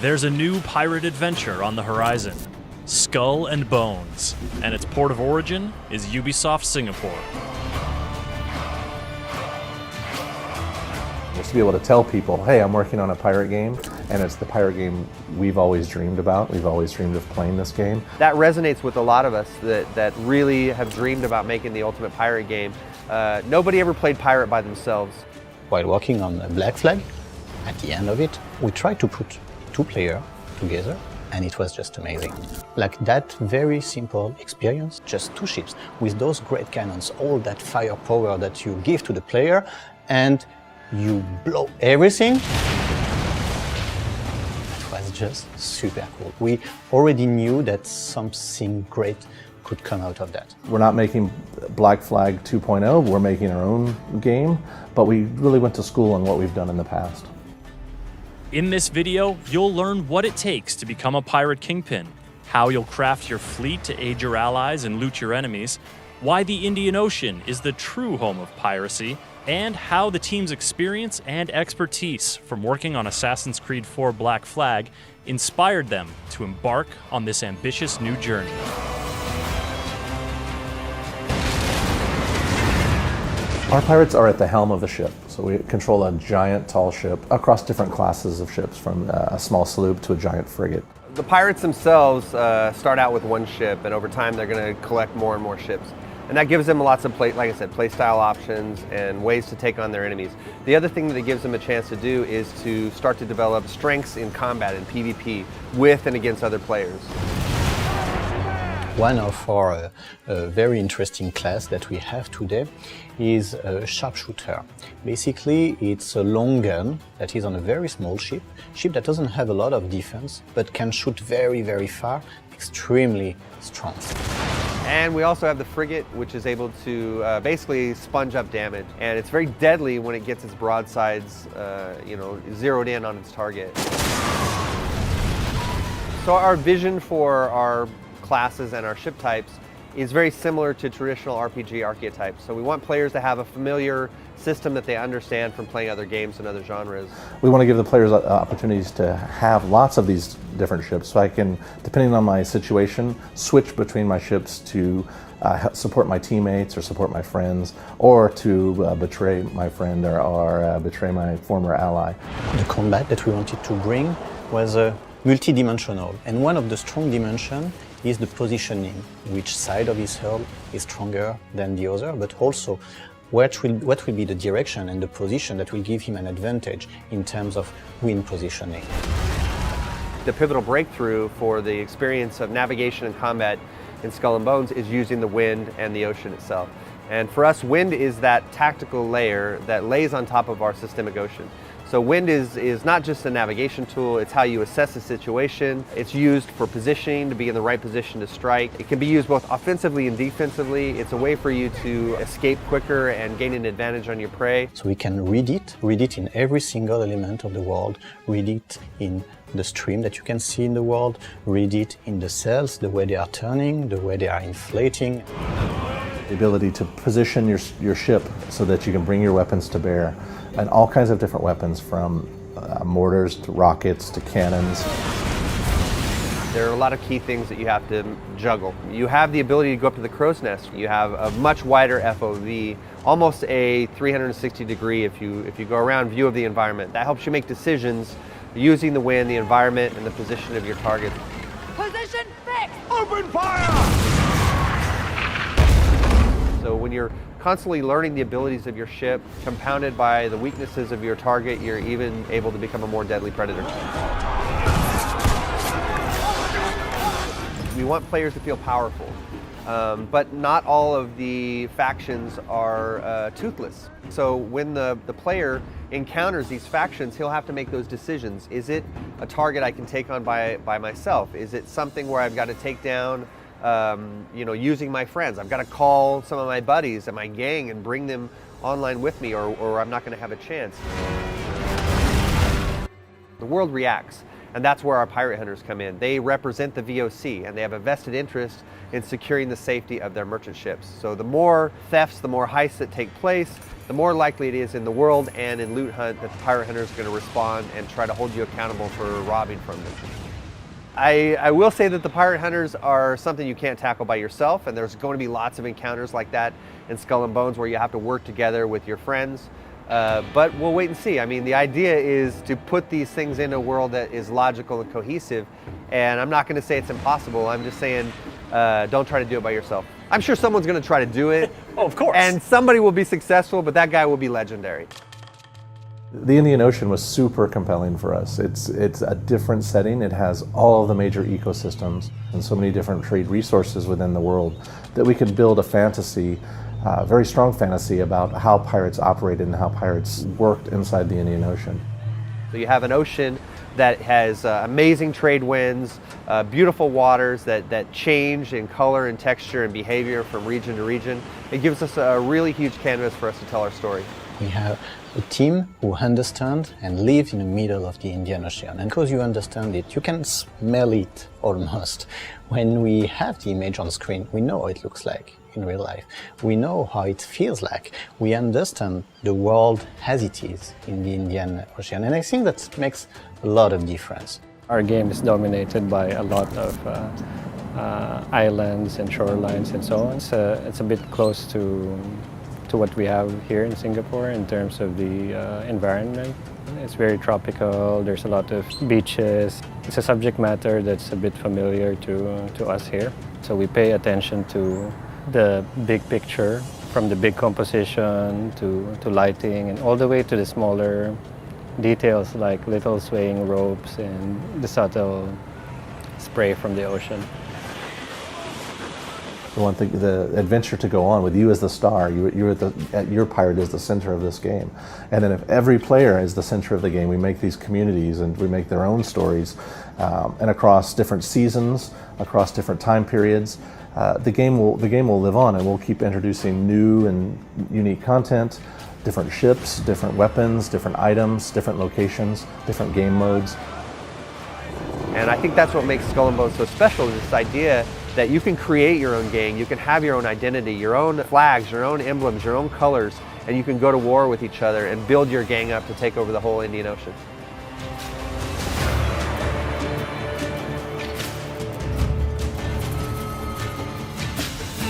There's a new pirate adventure on the horizon, Skull and Bones, and its port of origin is Ubisoft Singapore. Just to be able to tell people, hey, I'm working on a pirate game, and it's the pirate game we've always dreamed about. We've always dreamed of playing this game. That resonates with a lot of us that really have dreamed about making the ultimate pirate game. Nobody ever played pirate by themselves. While working on Black Flag, at the end of it, we tried to put two players together, and it was just amazing. Like that very simple experience, just two ships with those great cannons, all that firepower that you give to the player, and you blow everything. It was just super cool. We already knew that something great could come out of that. We're not making Black Flag 2.0, we're making our own game, but we really went to school on what we've done in the past. In this video, you'll learn what it takes to become a pirate kingpin, how you'll craft your fleet to aid your allies and loot your enemies, why the Indian Ocean is the true home of piracy, and how the team's experience and expertise from working on Assassin's Creed 4 Black Flag inspired them to embark on this ambitious new journey. Our pirates are at the helm of the ship, so we control a giant tall ship across different classes of ships, from a small sloop to a giant frigate. The pirates themselves start out with one ship, and over time they're going to collect more and more ships. And that gives them lots of play style options and ways to take on their enemies. The other thing that it gives them a chance to do is to start to develop strengths in combat and PvP with and against other players. One of our very interesting class that we have today is a sharpshooter. Basically, it's a long gun that is on a very small ship that doesn't have a lot of defense, but can shoot very, very far, extremely strong. And we also have the frigate, which is able to basically sponge up damage. And it's very deadly when it gets its broadsides zeroed in on its target. So our vision for our classes and our ship types is very similar to traditional RPG archetypes. So we want players to have a familiar system that they understand from playing other games and other genres. We want to give the players opportunities to have lots of these different ships, so I can, depending on my situation, switch between my ships to support my teammates or support my friends, or to betray my friend or betray my former ally. The combat that we wanted to bring was multi-dimensional, and one of the strong dimensions is the positioning. Which side of his hull is stronger than the other, but also what will be the direction and the position that will give him an advantage in terms of wind positioning. The pivotal breakthrough for the experience of navigation and combat in Skull and Bones is using the wind and the ocean itself. And for us, wind is that tactical layer that lays on top of our systemic ocean. So wind is not just a navigation tool, it's how you assess the situation. It's used for positioning, to be in the right position to strike. It can be used both offensively and defensively. It's a way for you to escape quicker and gain an advantage on your prey. So we can read it in every single element of the world, read it in the stream that you can see in the world, read it in the sails, the way they are turning, the way they are inflating. The ability to position your ship so that you can bring your weapons to bear, and all kinds of different weapons, from mortars to rockets to cannons. There are a lot of key things that you have to juggle. You have the ability to go up to the crow's nest. You have a much wider FOV, almost a 360 degree if you go around view of the environment. That helps you make decisions using the wind, the environment, and the position of your target. Position fixed! Open fire! So when you're constantly learning the abilities of your ship, compounded by the weaknesses of your target, you're even able to become a more deadly predator. We want players to feel powerful, but not all of the factions are toothless. So when the player encounters these factions, he'll have to make those decisions. Is it a target I can take on by myself? Is it something where I've got to take down using my friends? I've got to call some of my buddies and my gang and bring them online with me, or I'm not going to have a chance. The world reacts, and that's where our pirate hunters come in. They represent the VOC, and they have a vested interest in securing the safety of their merchant ships. So the more thefts, the more heists that take place, the more likely it is in the world and in Loot Hunt that the pirate hunter is going to respond and try to hold you accountable for robbing from them. I will say that the pirate hunters are something you can't tackle by yourself, and there's going to be lots of encounters like that in Skull and Bones where you have to work together with your friends. But we'll wait and see. I mean, the idea is to put these things in a world that is logical and cohesive, and I'm not going to say it's impossible. I'm just saying don't try to do it by yourself. I'm sure someone's going to try to do it. Oh, of course. And somebody will be successful, but that guy will be legendary. The Indian Ocean was super compelling for us. It's a different setting. It has all of the major ecosystems and so many different trade resources within the world that we could build a fantasy, very strong fantasy about how pirates operated and how pirates worked inside the Indian Ocean. So you have an ocean that has amazing trade winds, beautiful waters that change in color and texture and behavior from region to region. It gives us a really huge canvas for us to tell our story. We have a team who understands and lives in the middle of the Indian Ocean. And because you understand it, you can smell it almost. When we have the image on screen, we know how it looks like in real life. We know how it feels like. We understand the world as it is in the Indian Ocean. And I think that makes a lot of difference. Our game is dominated by a lot of islands and shorelines and so on. It's a bit close to what we have here in Singapore in terms of the environment. It's very tropical, there's a lot of beaches. It's a subject matter that's a bit familiar to us here. So we pay attention to the big picture, from the big composition to lighting, and all the way to the smaller details like little swaying ropes and the subtle spray from the ocean. The one thing, the adventure to go on with you as the star, your pirate is the center of this game. And then if every player is the center of the game, we make these communities and we make their own stories. And across different seasons, across different time periods, the game will live on, and we'll keep introducing new and unique content, different ships, different weapons, different items, different locations, different game modes. And I think that's what makes Skull and Bones so special, is this idea that you can create your own gang, you can have your own identity, your own flags, your own emblems, your own colors, and you can go to war with each other and build your gang up to take over the whole Indian Ocean.